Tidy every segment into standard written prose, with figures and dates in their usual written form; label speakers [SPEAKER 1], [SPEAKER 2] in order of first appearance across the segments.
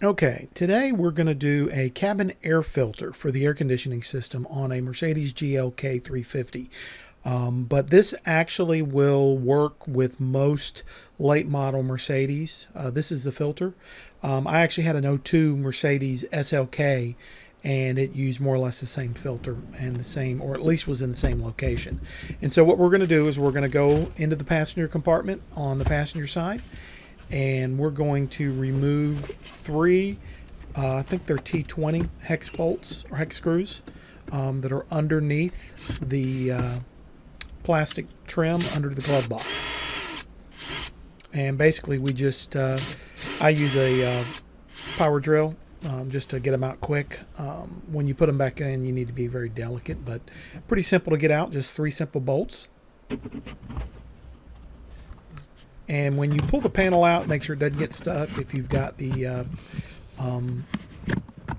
[SPEAKER 1] Okay, today we're going to do a cabin air filter for the air conditioning system on a Mercedes GLK 350. But this actually will work with most late model Mercedes. This is the filter. I actually had an '02 Mercedes SLK, and it used more or less the same filter and the same, or at least was in the same location. And so what we're going to do is we're going to go into the passenger compartment on the passenger side, and we're going to remove three, I think they're T20 hex bolts or hex screws that are underneath the plastic trim under the glove box. And basically we just, I use a power drill just to get them out quick. When you put them back in, you need to be very delicate, but pretty simple to get out, just three simple bolts. And when you pull the panel out, make sure it doesn't get stuck if you've got the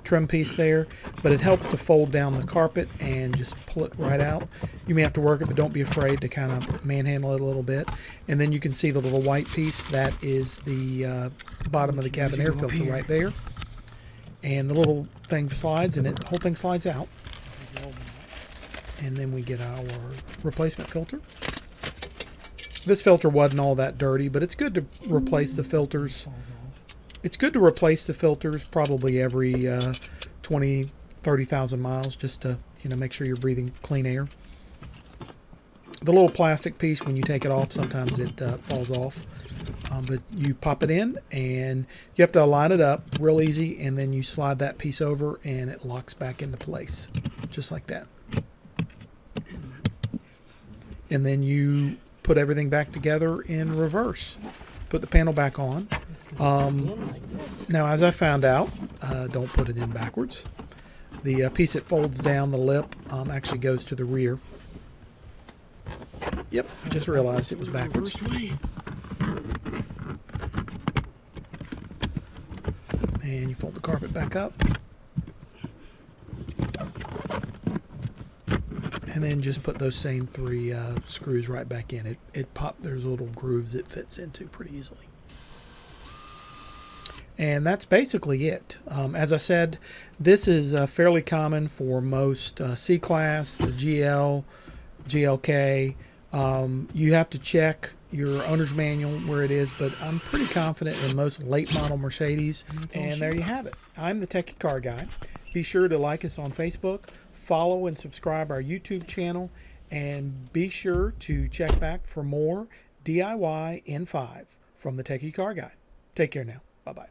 [SPEAKER 1] trim piece there. But it helps to fold down the carpet and just pull it right out. You may have to work it, but don't be afraid to kind of manhandle it a little bit. And then you can see the little white piece. That is the bottom of the cabin air filter right there. And the little thing slides, and the whole thing slides out. And then we get our replacement filter. This filter wasn't all that dirty, but it's good to replace the filters. It's good to replace the filters probably every 20, 30,000 miles, just to make sure you're breathing clean air. The little plastic piece, when you take it off, sometimes it falls off. But you pop it in, and you have to line it up real easy, and then you slide that piece over, and it locks back into place, just like that. And then you put everything back together in reverse. Put the panel back on. Now, as I found out, don't put it in backwards. The piece that folds down the lip actually goes to the rear. Yep, just realized it was backwards. And you fold the carpet back up. And then just put those same three screws right back in. It popped. There's little grooves it fits into pretty easily. And that's basically it. As I said, this is fairly common for most C-Class, the GL, GLK. You have to check your owner's manual where it is, but I'm pretty confident in most late model Mercedes. And there you have it. I'm the Techie Car Guy. Be sure to like us on Facebook, follow and subscribe our YouTube channel, and be sure to check back for more DIY N5 from the Techie Car Guy. Take care now. Bye-bye.